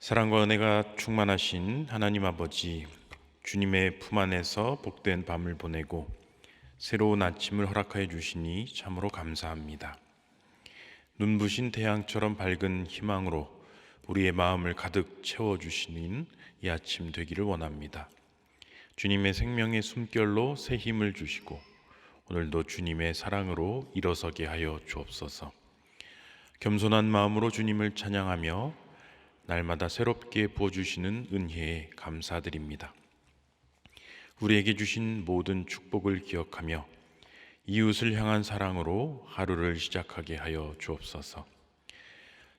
사랑과 은혜가 충만하신 하나님 아버지, 주님의 품 안에서 복된 밤을 보내고 새로운 아침을 허락하여 주시니 참으로 감사합니다. 눈부신 태양처럼 밝은 희망으로 우리의 마음을 가득 채워주시는 이 아침 되기를 원합니다. 주님의 생명의 숨결로 새 힘을 주시고 오늘도 주님의 사랑으로 일어서게 하여 주옵소서. 겸손한 마음으로 주님을 찬양하며 날마다 새롭게 부어주시는 은혜에 감사드립니다. 우리에게 주신 모든 축복을 기억하며 이웃을 향한 사랑으로 하루를 시작하게 하여 주옵소서.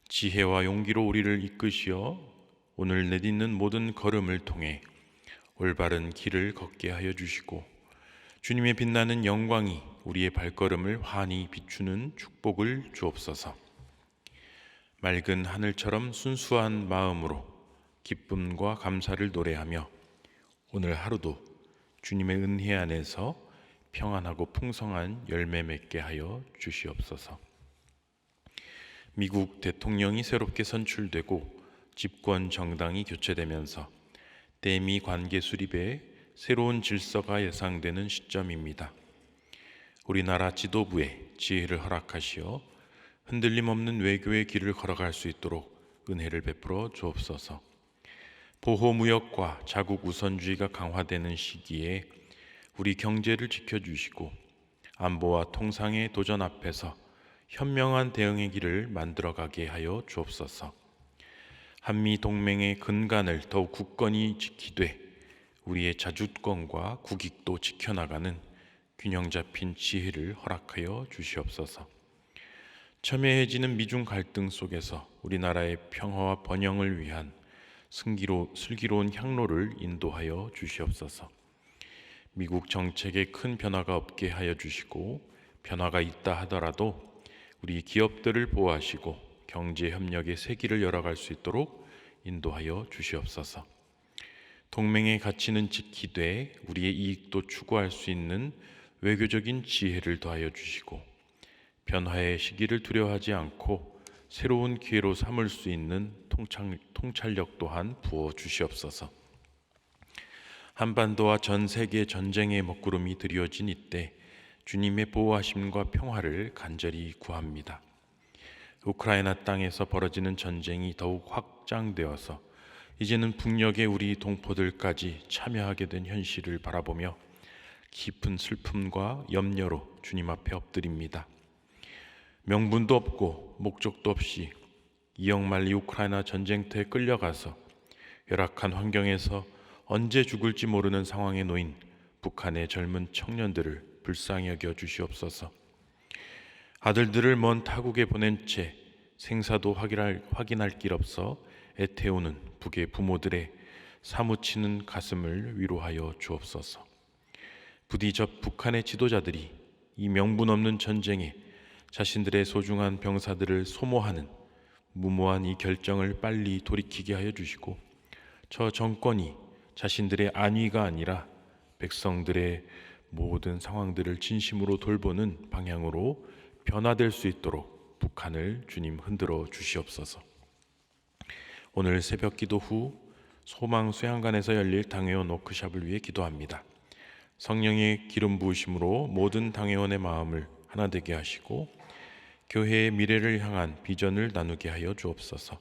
지혜와 용기로 우리를 이끄시어 오늘 내딛는 모든 걸음을 통해 올바른 길을 걷게 하여 주시고 주님의 빛나는 영광이 우리의 발걸음을 환히 비추는 축복을 주옵소서. 맑은 하늘처럼 순수한 마음으로 기쁨과 감사를 노래하며 오늘 하루도 주님의 은혜 안에서 평안하고 풍성한 열매 맺게 하여 주시옵소서. 미국 대통령이 새롭게 선출되고 집권 정당이 교체되면서 대미 관계 수립에 새로운 질서가 예상되는 시점입니다. 우리나라 지도부에 지혜를 허락하시어 흔들림 없는 외교의 길을 걸어갈 수 있도록 은혜를 베풀어 주옵소서. 보호무역과 자국 우선주의가 강화되는 시기에 우리 경제를 지켜주시고 안보와 통상의 도전 앞에서 현명한 대응의 길을 만들어가게 하여 주옵소서. 한미 동맹의 근간을 더욱 굳건히 지키되 우리의 자주권과 국익도 지켜나가는 균형 잡힌 지혜를 허락하여 주시옵소서. 첨예해지는 미중 갈등 속에서 우리나라의 평화와 번영을 위한 슬기로운 향로를 인도하여 주시옵소서. 미국 정책에 큰 변화가 없게 하여 주시고 변화가 있다 하더라도 우리 기업들을 보호하시고 경제 협력의 새 길을 열어갈 수 있도록 인도하여 주시옵소서. 동맹의 가치는 지키되 우리의 이익도 추구할 수 있는 외교적인 지혜를 더하여 주시고 변화의 시기를 두려워하지 않고 새로운 기회로 삼을 수 있는 통찰력 또한 부어 주시옵소서. 한반도와 전 세계 전쟁의 먹구름이 드리워진 이때 주님의 보호하심과 평화를 간절히 구합니다. 우크라이나 땅에서 벌어지는 전쟁이 더욱 확장되어서 이제는 북녘의 우리 동포들까지 참여하게 된 현실을 바라보며 깊은 슬픔과 염려로 주님 앞에 엎드립니다. 명분도 없고 목적도 없이 이역만리 우크라이나 전쟁터에 끌려가서 열악한 환경에서 언제 죽을지 모르는 상황에 놓인 북한의 젊은 청년들을 불쌍히 여겨 주시옵소서. 아들들을 먼 타국에 보낸 채 생사도 확인할 길 없어 애태우는 북의 부모들의 사무치는 가슴을 위로하여 주옵소서. 부디 저 북한의 지도자들이 이 명분 없는 전쟁에 자신들의 소중한 병사들을 소모하는 무모한 이 결정을 빨리 돌이키게 하여 주시고 저 정권이 자신들의 안위가 아니라 백성들의 모든 상황들을 진심으로 돌보는 방향으로 변화될 수 있도록 북한을 주님 흔들어 주시옵소서. 오늘 새벽 기도 후 소망 수양관에서 열릴 당회원 워크숍을 위해 기도합니다. 성령의 기름 부으심으로 모든 당회원의 마음을 하나 되게 하시고 교회의 미래를 향한 비전을 나누게 하여 주옵소서.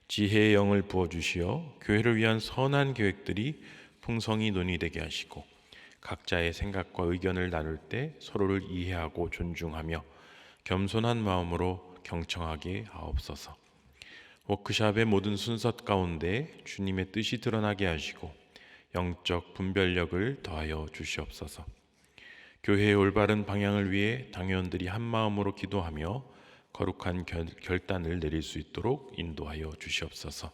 지혜의 영을 부어주시어 교회를 위한 선한 계획들이 풍성히 논의되게 하시고 각자의 생각과 의견을 나눌 때 서로를 이해하고 존중하며 겸손한 마음으로 경청하게 하옵소서. 워크숍의 모든 순서 가운데 주님의 뜻이 드러나게 하시고 영적 분별력을 더하여 주시옵소서. 교회의 올바른 방향을 위해 당회원들이 한 마음으로 기도하며 거룩한 결단을 내릴 수 있도록 인도하여 주시옵소서.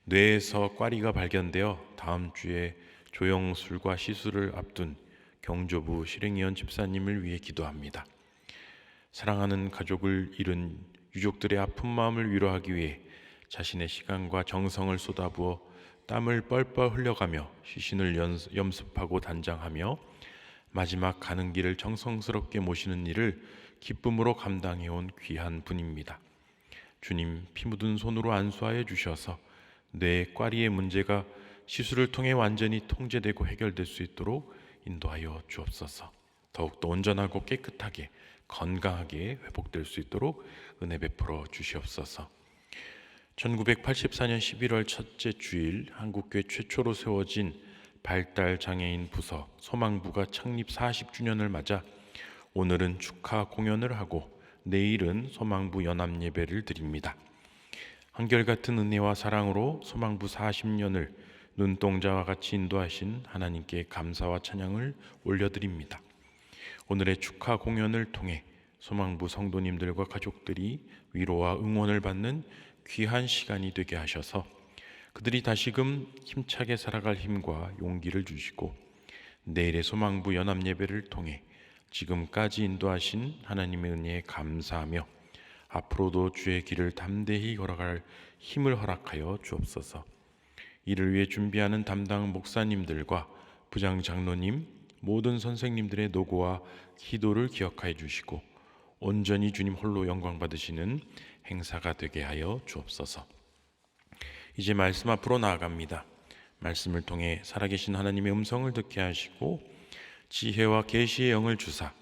뇌에서 꽈리가 발견되어 다음 주에 조영술과 시술을 앞둔 경조부 실행위원 집사님을 위해 기도합니다. 사랑하는 가족을 잃은 유족들의 아픈 마음을 위로하기 위해 자신의 시간과 정성을 쏟아부어 땀을 뻘뻘 흘려가며 시신을 염습하고 단장하며 마지막 가는 길을 정성스럽게 모시는 일을 기쁨으로 감당해온 귀한 분입니다. 주님 피 묻은 손으로 안수하여 주셔서 뇌 꽈리의 문제가 시술을 통해 완전히 통제되고 해결될 수 있도록 인도하여 주옵소서. 더욱더 온전하고 깨끗하게 건강하게 회복될 수 있도록 은혜 베풀어 주시옵소서. 1984년 11월 첫째 주일 한국교회 최초로 세워진 발달장애인 부서 소망부가 창립 40주년을 맞아 오늘은 축하 공연을 하고 내일은 소망부 연합예배를 드립니다. 한결같은 은혜와 사랑으로 소망부 40년을 눈동자와 같이 인도하신 하나님께 감사와 찬양을 올려드립니다. 오늘의 축하 공연을 통해 소망부 성도님들과 가족들이 위로와 응원을 받는 귀한 시간이 되게 하셔서 그들이 다시금 힘차게 살아갈 힘과 용기를 주시고 내일의 소망부 연합예배를 통해 지금까지 인도하신 하나님의 은혜에 감사하며 앞으로도 주의 길을 담대히 걸어갈 힘을 허락하여 주옵소서. 이를 위해 준비하는 담당 목사님들과 부장 장로님, 모든 선생님들의 노고와 기도를 기억하여 주시고 온전히 주님 홀로 영광 받으시는 행사가 되게 하여 주옵소서. 이제 말씀 앞으로 나아갑니다. 말씀을 통해 살아계신 하나님의 음성을 듣게 하시고 지혜와 계시의 영을 주사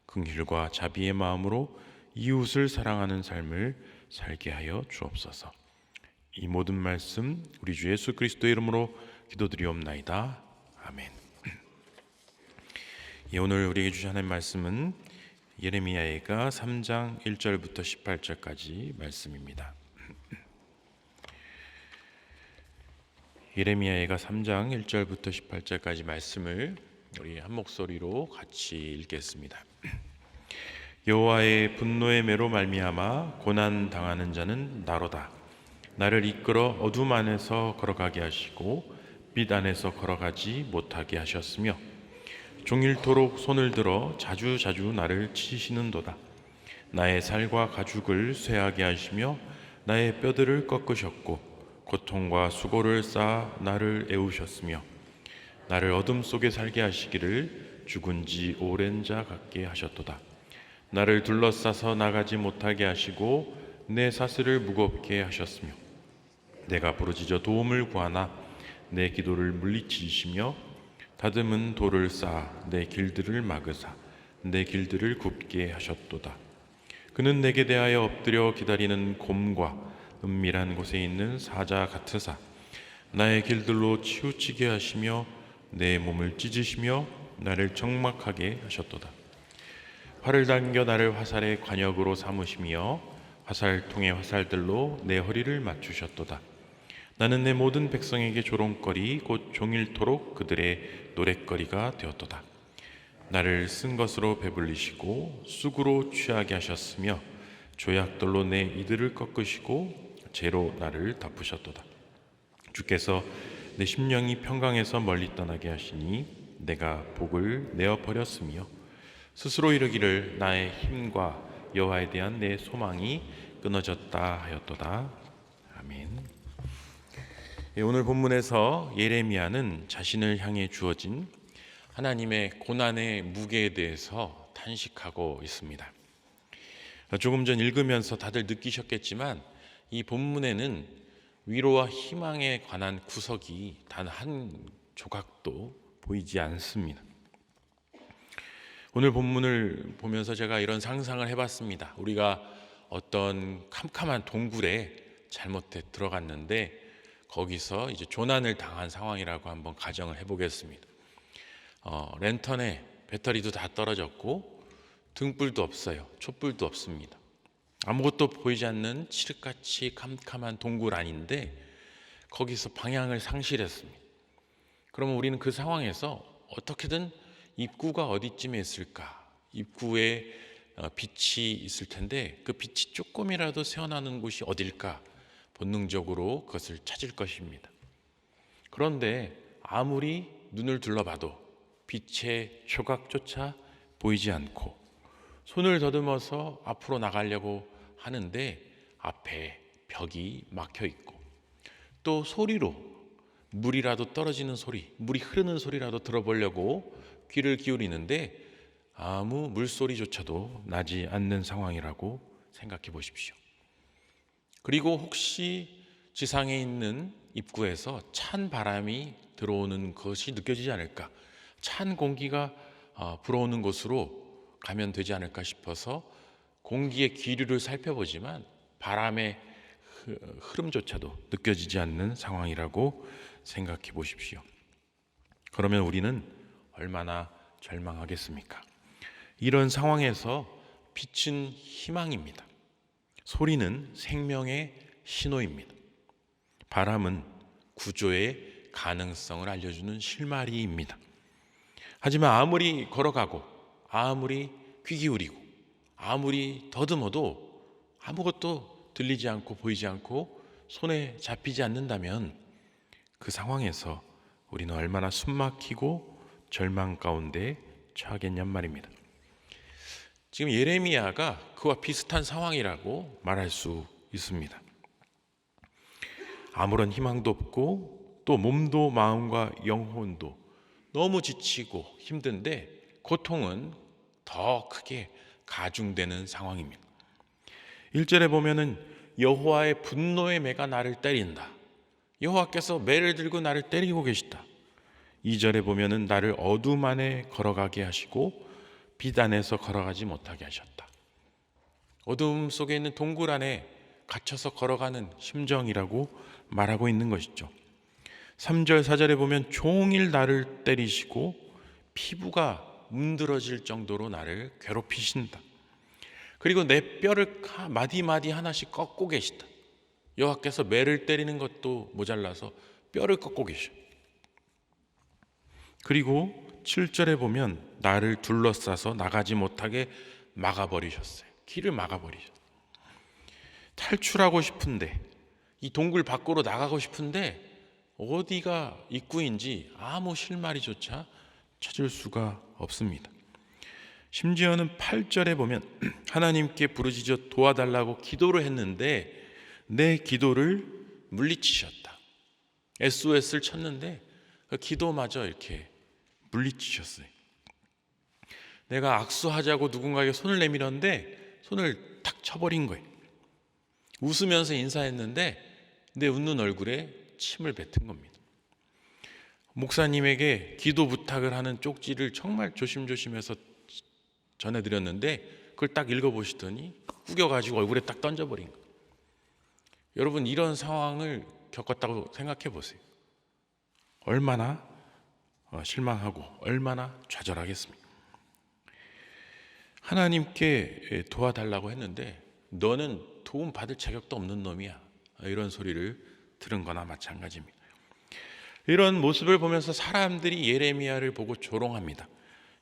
긍휼과 자비의 마음으로 이웃을 사랑하는 삶을 살게 하여 주옵소서. 이 모든 말씀 우리 주 예수 그리스도의 이름으로 기도드리옵나이다. 아멘. 오늘 우리에게 주신 하나님의 말씀은 예레미야가 3장 1절부터 18절까지 말씀입니다. 예레미야가 3장 1절부터 18절까지 말씀을 우리 한 목소리로 같이 읽겠습니다. 여호와의 분노의 매로 말미암아 고난 당하는 자는 나로다. 나를 이끌어 어둠 안에서 걸어가게 하시고 빛 안에서 걸어가지 못하게 하셨으며 종일토록 손을 들어 자주자주 나를 치시는도다. 나의 살과 가죽을 쇠하게 하시며 나의 뼈들을 꺾으셨고 고통과 수고를 쌓아 나를 애우셨으며 나를 어둠 속에 살게 하시기를 죽은 지 오랜 자 같게 하셨도다. 나를 둘러싸서 나가지 못하게 하시고 내 사슬을 무겁게 하셨으며 내가 부르짖어 도움을 구하나 내 기도를 물리치시며 다듬은 돌을 쌓아 내 길들을 막으사 내 길들을 굽게 하셨도다. 그는 내게 대하여 엎드려 기다리는 곰과 은밀한 곳에 있는 사자 같으사 나의 길들로 치우치게 하시며 내 몸을 찢으시며 나를 적막하게 하셨도다. 활을 당겨 나를 화살의 관역으로 삼으시며 화살통의 화살들로 내 허리를 맞추셨도다. 나는 내 모든 백성에게 조롱거리 곧 종일토록 그들의 노랫거리가 되었도다. 나를 쓴 것으로 배불리시고 쑥으로 취하게 하셨으며 조약돌로 내 이들을 꺾으시고 재로 나를 덮으셨도다. 주께서 내 심령이 평강에서 멀리 떠나게 하시니 내가 복을 내어버렸으며 스스로 이르기를 나의 힘과 여호와에 대한 내 소망이 끊어졌다 하였도다. 아멘. 오늘 본문에서 예레미야는 자신을 향해 주어진 하나님의 고난의 무게에 대해서 탄식하고 있습니다. 조금 전 읽으면서 다들 느끼셨겠지만 이 본문에는 위로와 희망에 관한 구석이 단 한 조각도 보이지 않습니다. 오늘 본문을 보면서 제가 이런 상상을 해봤습니다. 우리가 어떤 캄캄한 동굴에 잘못해 들어갔는데 거기서 이제 조난을 당한 상황이라고 한번 가정을 해보겠습니다. 랜턴에 배터리도 다 떨어졌고 등불도 없어요. 촛불도 없습니다. 아무것도 보이지 않는 칠흑같이 캄캄한 동굴 안인데 거기서 방향을 상실했습니다. 그러면 우리는 그 상황에서 어떻게든 입구가 어디쯤에 있을까? 입구에 빛이 있을 텐데 그 빛이 조금이라도 새어나는 곳이 어딜까? 본능적으로 그것을 찾을 것입니다. 그런데 아무리 눈을 둘러봐도 빛의 조각조차 보이지 않고 손을 더듬어서 앞으로 나가려고 하는데 앞에 벽이 막혀 있고 또 소리로 물이라도 떨어지는 소리, 물이 흐르는 소리라도 들어보려고 귀를 기울이는데 아무 물소리조차도 나지 않는 상황이라고 생각해 보십시오. 그리고 혹시 지상에 있는 입구에서 찬 바람이 들어오는 것이 느껴지지 않을까, 찬 공기가 불어오는 곳으로 가면 되지 않을까 싶어서 공기의 기류를 살펴보지만 바람의 흐름조차도 느껴지지 않는 상황이라고 생각해 보십시오. 그러면 우리는 얼마나 절망하겠습니까? 이런 상황에서 빛은 희망입니다. 소리는 생명의 신호입니다. 바람은 구조의 가능성을 알려주는 실마리입니다. 하지만 아무리 걸어가고 아무리 귀 기울이고 아무리 더듬어도 아무것도 들리지 않고 보이지 않고 손에 잡히지 않는다면 그 상황에서 우리는 얼마나 숨막히고 절망 가운데 처하겠냔 말입니다. 지금 예레미야가 그와 비슷한 상황이라고 말할 수 있습니다. 아무런 희망도 없고 또 몸도 마음과 영혼도 너무 지치고 힘든데 고통은 더 크게 가중되는 상황입니다. 1절에 보면은 여호와의 분노의 매가 나를 때린다. 여호와께서 매를 들고 나를 때리고 계시다. 2절에 보면은 나를 어둠 안에 걸어가게 하시고 빛 안에서 걸어가지 못하게 하셨다. 어둠 속에 있는 동굴 안에 갇혀서 걸어가는 심정이라고 말하고 있는 것이죠. 3절 4절에 보면 종일 나를 때리시고 피부가 문드러질 정도로 나를 괴롭히신다. 그리고 내 뼈를 마디마디 하나씩 꺾고 계시다. 여호와께서 매를 때리는 것도 모자라서 뼈를 꺾고 계셔. 그리고 7절에 보면 나를 둘러싸서 나가지 못하게 막아버리셨어요. 길을 막아버리셨어요. 탈출하고 싶은데, 이 동굴 밖으로 나가고 싶은데 어디가 입구인지 아무 실마리조차 찾을 수가 없습니다. 심지어는 8절에 보면 하나님께 부르짖어 도와달라고 기도를 했는데 내 기도를 물리치셨다. SOS를 쳤는데 그 기도마저 이렇게 물리치셨어요. 내가 악수하자고 누군가에게 손을 내밀었는데 손을 탁 쳐버린 거예요. 웃으면서 인사했는데 내 웃는 얼굴에 침을 뱉은 겁니다. 목사님에게 기도 부탁을 하는 쪽지를 정말 조심조심해서 전해드렸는데 그걸 딱 읽어보시더니 구겨가지고 얼굴에 딱 던져버린 거예요. 여러분, 이런 상황을 겪었다고 생각해 보세요. 얼마나 실망하고 얼마나 좌절하겠습니까? 하나님께 도와달라고 했는데 너는 도움 받을 자격도 없는 놈이야, 이런 소리를 들은 거나 마찬가지입니다. 이런 모습을 보면서 사람들이 예레미야를 보고 조롱합니다.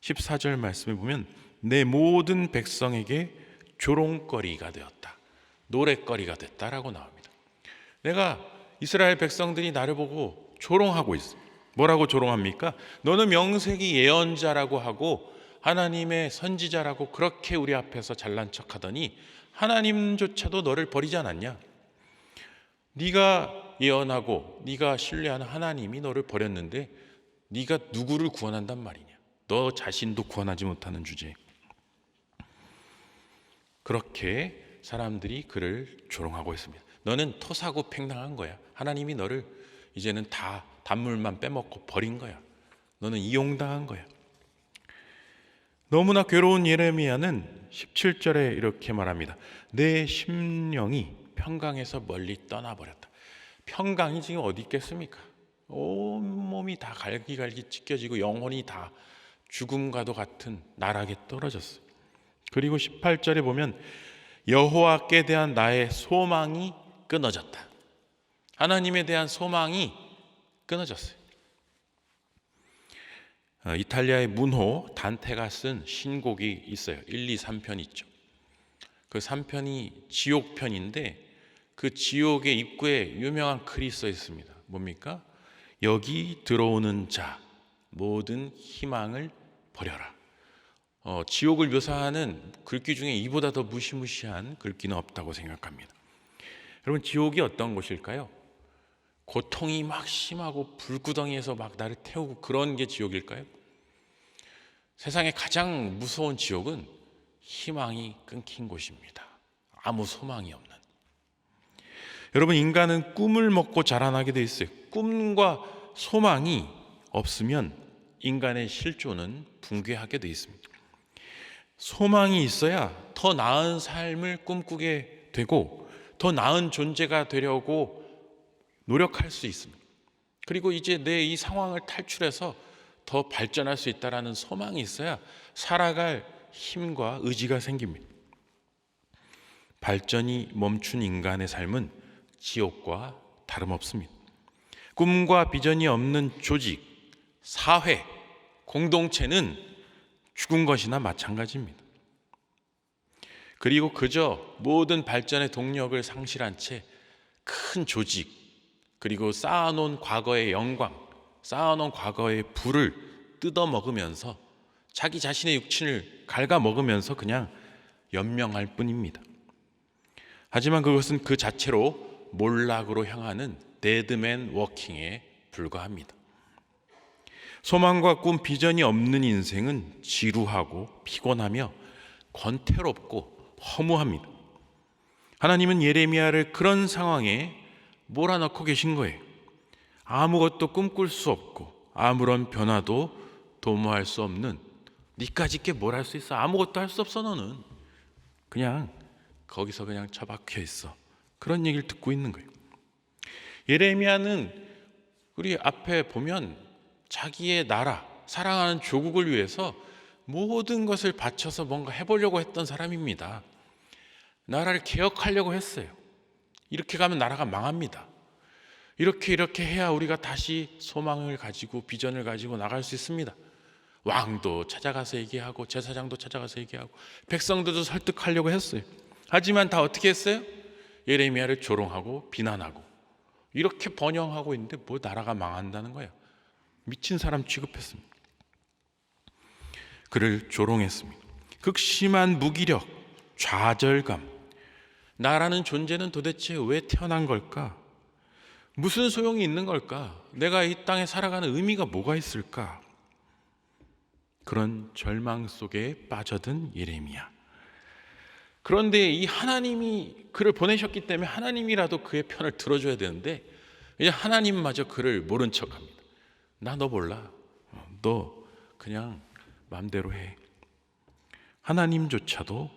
14절 말씀을 보면 내 모든 백성에게 조롱거리가 되었다, 노랫거리가 됐다라고 나옵니다. 내가 이스라엘 백성들이 나를 보고 조롱하고 있어. 뭐라고 조롱합니까? 너는 명색이 예언자라고 하고 하나님의 선지자라고 그렇게 우리 앞에서 잘난 척하더니 하나님조차도 너를 버리지 않았냐? 네가 예언하고 네가 신뢰하는 하나님이 너를 버렸는데 네가 누구를 구원한단 말이냐? 너 자신도 구원하지 못하는 주제. 그렇게 사람들이 그를 조롱하고 있습니다. 너는 토사구팽당한 거야. 하나님이 너를 이제는 다 단물만 빼먹고 버린 거야. 너는 이용당한 거야. 너무나 괴로운 예레미야는 17절에 이렇게 말합니다. 내 심령이 평강에서 멀리 떠나버렸다. 평강이 지금 어디 있겠습니까? 온몸이 다 갈기갈기 찢겨지고 영혼이 다 죽음과도 같은 나락에 떨어졌어요. 그리고 18절에 보면 여호와께 대한 나의 소망이 끊어졌다. 하나님에 대한 소망이 끊어졌어요. 이탈리아의 문호 단테가 쓴 신곡이 있어요. 1, 2, 3편 있죠. 그 3편이 지옥편인데 그 지옥의 입구에 유명한 글이 써 있습니다. 뭡니까? 여기 들어오는 자 모든 희망을 버려라. 지옥을 묘사하는 글귀 중에 이보다 더 무시무시한 글귀는 없다고 생각합니다. 여러분, 지옥이 어떤 곳일까요? 고통이 막 심하고 불구덩이에서 막 나를 태우고 그런 게 지옥일까요? 세상에 가장 무서운 지옥은 희망이 끊긴 곳입니다. 아무 소망이 없는. 여러분, 인간은 꿈을 먹고 자라나게 돼 있어요. 꿈과 소망이 없으면 인간의 실존은 붕괴하게 돼 있습니다. 소망이 있어야 더 나은 삶을 꿈꾸게 되고 더 나은 존재가 되려고 노력할 수 있습니다. 그리고 이제 내 이 상황을 탈출해서 더 발전할 수 있다라는 소망이 있어야 살아갈 힘과 의지가 생깁니다. 발전이 멈춘 인간의 삶은 지옥과 다름없습니다. 꿈과 비전이 없는 조직, 사회, 공동체는 죽은 것이나 마찬가지입니다. 그리고 그저 모든 발전의 동력을 상실한 채 큰 조직, 그리고 쌓아놓은 과거의 영광, 쌓아놓은 과거의 부를 뜯어먹으면서 자기 자신의 육신을 갉아먹으면서 그냥 연명할 뿐입니다. 하지만 그것은 그 자체로 몰락으로 향하는 데드맨 워킹에 불과합니다. 소망과 꿈, 비전이 없는 인생은 지루하고 피곤하며 권태롭고 허무합니다. 하나님은 예레미야를 그런 상황에 몰아넣고 계신 거예요. 아무것도 꿈꿀 수 없고 아무런 변화도 도모할 수 없는, 니까짓 게 뭘 할 수 있어? 아무것도 할 수 없어. 너는 그냥 거기서 그냥 처박혀 있어. 그런 얘기를 듣고 있는 거예요. 예레미야는 우리 앞에 보면 자기의 나라, 사랑하는 조국을 위해서 모든 것을 바쳐서 뭔가 해보려고 했던 사람입니다. 나라를 개혁하려고 했어요. 이렇게 가면 나라가 망합니다. 이렇게 해야 우리가 다시 소망을 가지고 비전을 가지고 나갈 수 있습니다. 왕도 찾아가서 얘기하고 제사장도 찾아가서 얘기하고 백성들도 설득하려고 했어요. 하지만 다 어떻게 했어요? 예레미야를 조롱하고 비난하고 이렇게 번영하고 있는데 뭐 나라가 망한다는 거예요. 미친 사람 취급했습니다. 그를 조롱했습니다. 극심한 무기력, 좌절감. 나라는 존재는 도대체 왜 태어난 걸까? 무슨 소용이 있는 걸까? 내가 이 땅에 살아가는 의미가 뭐가 있을까? 그런 절망 속에 빠져든 예레미야. 그런데 이 하나님이 그를 보내셨기 때문에 하나님이라도 그의 편을 들어줘야 되는데 이제 하나님마저 그를 모른 척합니다. 나 너 몰라. 너 그냥 마음대로 해. 하나님조차도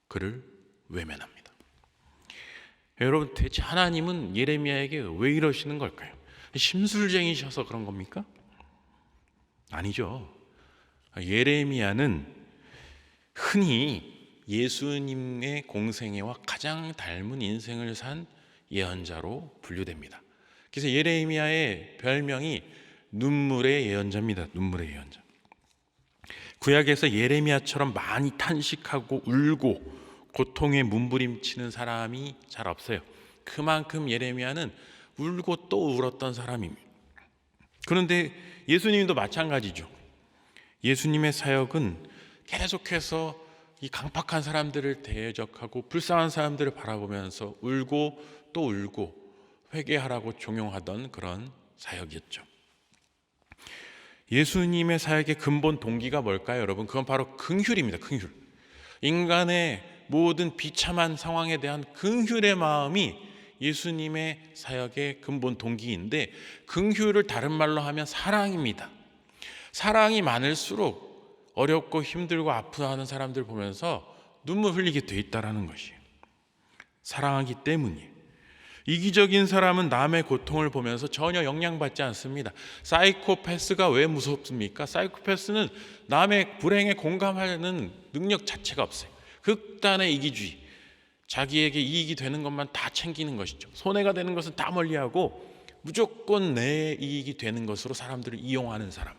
그를 외면합니다. 여러분, 대체 하나님은 예레미야에게 왜 이러시는 걸까요? 심술쟁이셔서 그런 겁니까? 아니죠. 예레미야는 흔히 예수님의 공생애와 가장 닮은 인생을 산 예언자로 분류됩니다. 그래서 예레미야의 별명이 눈물의 예언자입니다. 눈물의 예언자. 구약에서 예레미야처럼 많이 탄식하고 울고 고통에 몸부림치는 사람이 잘 없어요. 그만큼 예레미야는 울고 또 울었던 사람입니다. 그런데 예수님도 마찬가지죠. 예수님의 사역은 계속해서 이 강팍한 사람들을 대적하고 불쌍한 사람들을 바라보면서 울고 또 울고 회개하라고 종용하던 그런 사역이었죠. 예수님의 사역의 근본 동기가 뭘까요, 여러분? 그건 바로 긍휼입니다. 긍휼. 인간의 모든 비참한 상황에 대한 긍휼의 마음이 예수님의 사역의 근본 동기인데, 긍휼을 다른 말로 하면 사랑입니다. 사랑이 많을수록 어렵고 힘들고 아파하는 사람들 보면서 눈물 흘리게 돼 있다라는 것이에요. 사랑하기 때문이에요. 이기적인 사람은 남의 고통을 보면서 전혀 영향받지 않습니다. 사이코패스가 왜 무섭습니까? 사이코패스는 남의 불행에 공감하는 능력 자체가 없어요. 극단의 이기주의, 자기에게 이익이 되는 것만 다 챙기는 것이죠. 손해가 되는 것은 다 멀리하고 무조건 내 이익이 되는 것으로 사람들을 이용하는 사람,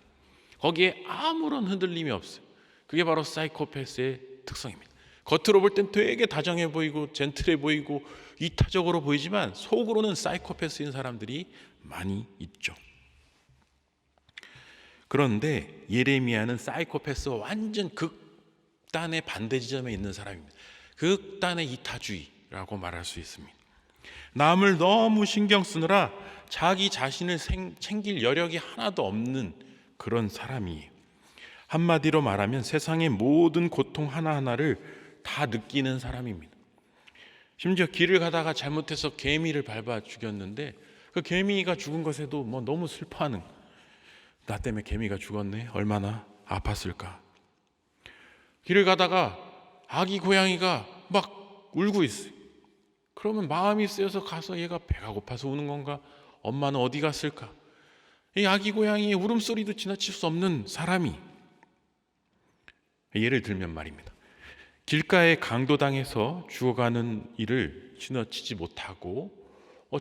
거기에 아무런 흔들림이 없어요. 그게 바로 사이코패스의 특성입니다. 겉으로 볼 땐 되게 다정해 보이고 젠틀해 보이고 이타적으로 보이지만 속으로는 사이코패스인 사람들이 많이 있죠. 그런데 예레미야는 사이코패스와 완전 극단의 반대 지점에 있는 사람입니다. 극단의 이타주의라고 말할 수 있습니다. 남을 너무 신경 쓰느라 자기 자신을 챙길 여력이 하나도 없는 그런 사람이에요. 한마디로 말하면 세상의 모든 고통 하나하나를 다 느끼는 사람입니다. 심지어 길을 가다가 잘못해서 개미를 밟아 죽였는데 그 개미가 죽은 것에도 뭐 너무 슬퍼하는, 나 때문에 개미가 죽었네, 얼마나 아팠을까. 길을 가다가 아기 고양이가 막 울고 있어요. 그러면 마음이 쓰여서 가서 얘가 배가 고파서 우는 건가, 엄마는 어디 갔을까. 이 아기 고양이의 울음소리도 지나칠 수 없는 사람이, 예를 들면 말입니다, 길가에 강도당해서 죽어가는 이를 지나치지 못하고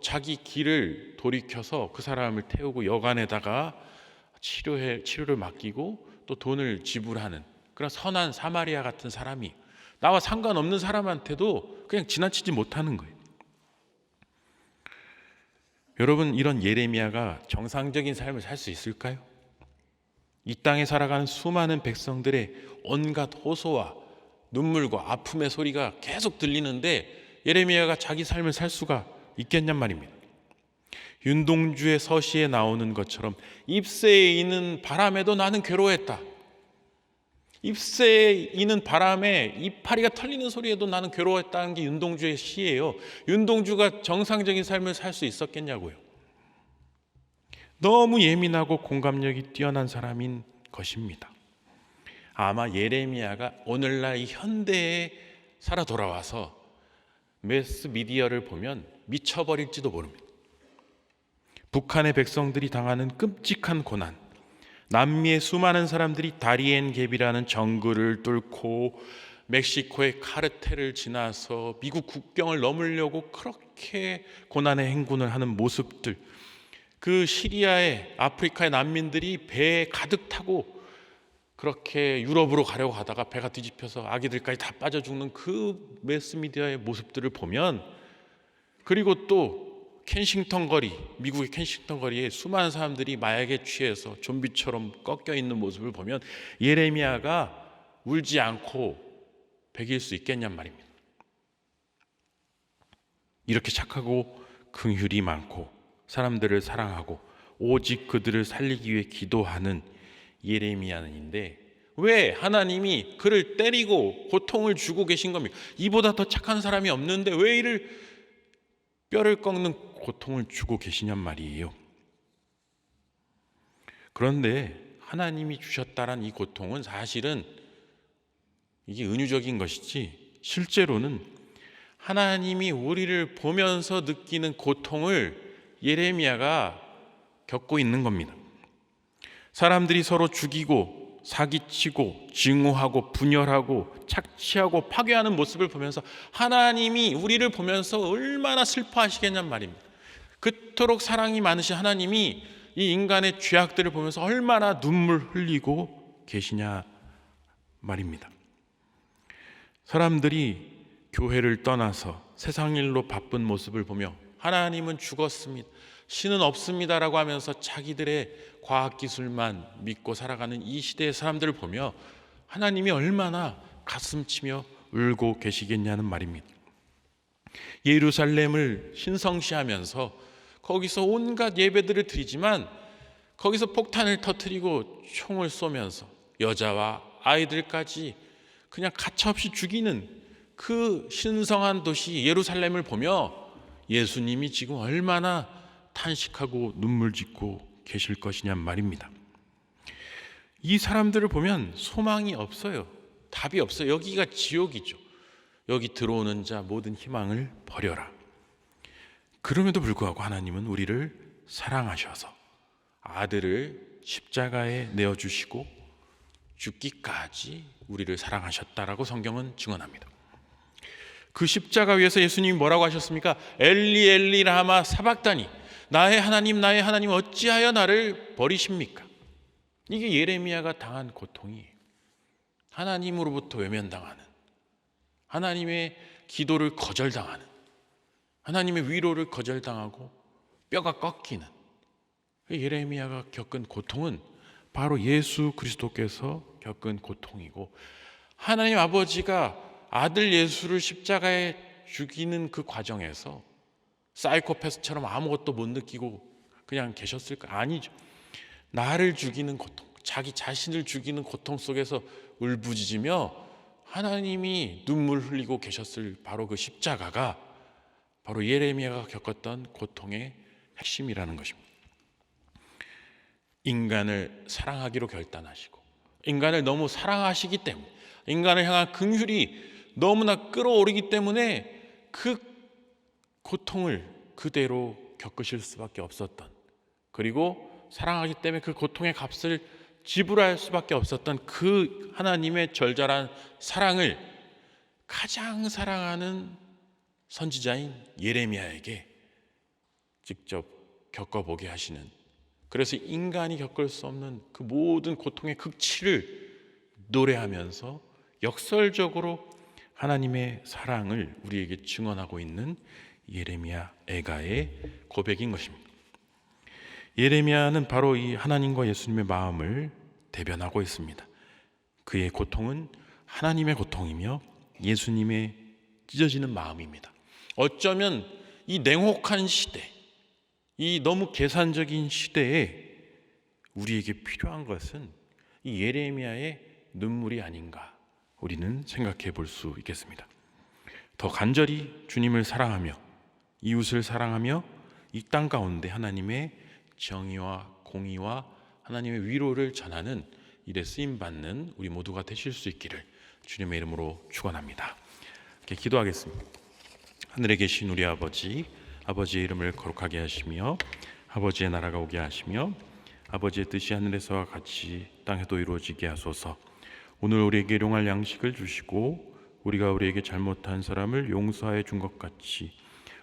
자기 길을 돌이켜서 그 사람을 태우고 여관에다가 치료를 맡기고 또 돈을 지불하는 그런 선한 사마리아 같은 사람이 나와 상관없는 사람한테도 그냥 지나치지 못하는 거예요. 여러분, 이런 예레미야가 정상적인 삶을 살 수 있을까요? 이 땅에 살아가는 수많은 백성들의 온갖 호소와 눈물과 아픔의 소리가 계속 들리는데 예레미야가 자기 삶을 살 수가 있겠냔 말입니다. 윤동주의 서시에 나오는 것처럼 잎새에 이는 바람에도 나는 괴로워했다. 잎새에 이는 바람에 이파리가 털리는 소리에도 나는 괴로워했다는 게 윤동주의 시예요. 윤동주가 정상적인 삶을 살 수 있었겠냐고요. 너무 예민하고 공감력이 뛰어난 사람인 것입니다. 아마 예레미야가 오늘날 이 현대에 살아 돌아와서 매스미디어를 보면 미쳐버릴지도 모릅니다. 북한의 백성들이 당하는 끔찍한 고난, 남미의 수많은 사람들이 다리엔 갭이라는 정글을 뚫고 멕시코의 카르텔을 지나서 미국 국경을 넘으려고 그렇게 고난의 행군을 하는 모습들, 그 시리아의 아프리카의 난민들이 배에 가득 타고 그렇게 유럽으로 가려고 하다가 배가 뒤집혀서 아기들까지 다 빠져 죽는 그 매스미디어의 모습들을 보면, 그리고 또 켄싱턴 거리, 미국의 켄싱턴 거리에 수많은 사람들이 마약에 취해서 좀비처럼 꺾여 있는 모습을 보면 예레미야가 울지 않고 배길 수 있겠냔 말입니다. 이렇게 착하고 긍휼이 많고 사람들을 사랑하고 오직 그들을 살리기 위해 기도하는 예레미야인데 왜 하나님이 그를 때리고 고통을 주고 계신 겁니까? 이보다 더 착한 사람이 없는데 왜 이를 뼈를 꺾는 고통을 주고 계시냔 말이에요. 그런데 하나님이 주셨다란 이 고통은 사실은 이게 은유적인 것이지 실제로는 하나님이 우리를 보면서 느끼는 고통을 예레미야가 겪고 있는 겁니다. 사람들이 서로 죽이고 사기치고 증오하고 분열하고 착취하고 파괴하는 모습을 보면서 하나님이 우리를 보면서 얼마나 슬퍼하시겠냔 말입니다. 그토록 사랑이 많으신 하나님이 이 인간의 죄악들을 보면서 얼마나 눈물 흘리고 계시냐 말입니다. 사람들이 교회를 떠나서 세상 일로 바쁜 모습을 보며 하나님은 죽었습니다, 신은 없습니다라고 하면서 자기들의 과학기술만 믿고 살아가는 이 시대의 사람들을 보며 하나님이 얼마나 가슴치며 울고 계시겠냐는 말입니다. 예루살렘을 신성시하면서 거기서 온갖 예배들을 드리지만 거기서 폭탄을 터뜨리고 총을 쏘면서 여자와 아이들까지 그냥 가차없이 죽이는 그 신성한 도시 예루살렘을 보며 예수님이 지금 얼마나 탄식하고 눈물 짓고 계실 것이냔 말입니다. 이 사람들을 보면 소망이 없어요. 답이 없어요. 여기가 지옥이죠. 여기 들어오는 자 모든 희망을 버려라. 그럼에도 불구하고 하나님은 우리를 사랑하셔서 아들을 십자가에 내어주시고 죽기까지 우리를 사랑하셨다라고 성경은 증언합니다. 그 십자가 위에서 예수님이 뭐라고 하셨습니까? 엘리 엘리 라마 사박다니, 나의 하나님 어찌하여 나를 버리십니까? 이게 예레미야가 당한 고통이에요. 하나님으로부터 외면당하는, 하나님의 기도를 거절당하는, 하나님의 위로를 거절당하고 뼈가 꺾이는 예레미야가 겪은 고통은 바로 예수 그리스도께서 겪은 고통이고, 하나님 아버지가 아들 예수를 십자가에 죽이는 그 과정에서 사이코패스처럼 아무것도 못 느끼고 그냥 계셨을까? 아니죠. 나를 죽이는 고통, 자기 자신을 죽이는 고통 속에서 울부짖으며 하나님이 눈물 흘리고 계셨을 바로 그 십자가가 바로 예레미야가 겪었던 고통의 핵심이라는 것입니다. 인간을 사랑하기로 결단하시고 인간을 너무 사랑하시기 때문에 인간을 향한 긍휼이 너무나 끌어오르기 때문에 그 고통을 그대로 겪으실 수밖에 없었던, 그리고 사랑하기 때문에 그 고통의 값을 지불할 수밖에 없었던 그 하나님의 절절한 사랑을 가장 사랑하는 선지자인 예레미야에게 직접 겪어보게 하시는, 그래서 인간이 겪을 수 없는 그 모든 고통의 극치를 노래하면서 역설적으로 하나님의 사랑을 우리에게 증언하고 있는 예레미야 애가의 고백인 것입니다. 예레미야는 바로 이 하나님과 예수님의 마음을 대변하고 있습니다. 그의 고통은 하나님의 고통이며 예수님의 찢어지는 마음입니다. 어쩌면 이 냉혹한 시대, 이 너무 계산적인 시대에 우리에게 필요한 것은 이 예레미야의 눈물이 아닌가 우리는 생각해 볼 수 있겠습니다. 더 간절히 주님을 사랑하며 이웃을 사랑하며 이 땅 가운데 하나님의 정의와 공의와 하나님의 위로를 전하는 일에 쓰임받는 우리 모두가 되실 수 있기를 주님의 이름으로 축원합니다. 이렇게 기도하겠습니다. 하늘에 계신 우리 아버지, 아버지의 이름을 거룩하게 하시며 아버지의 나라가 오게 하시며 아버지의 뜻이 하늘에서와 같이 땅에도 이루어지게 하소서. 오늘 우리에게 일용할 양식을 주시고 우리가 우리에게 잘못한 사람을 용서하여 준 것 같이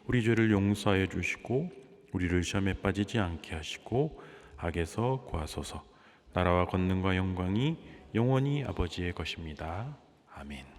우리 죄를 용서하여 주시고 우리를 시험에 빠지지 않게 하시고 악에서 구하소서. 나라와 권능과 영광이 영원히 아버지의 것입니다. 아멘.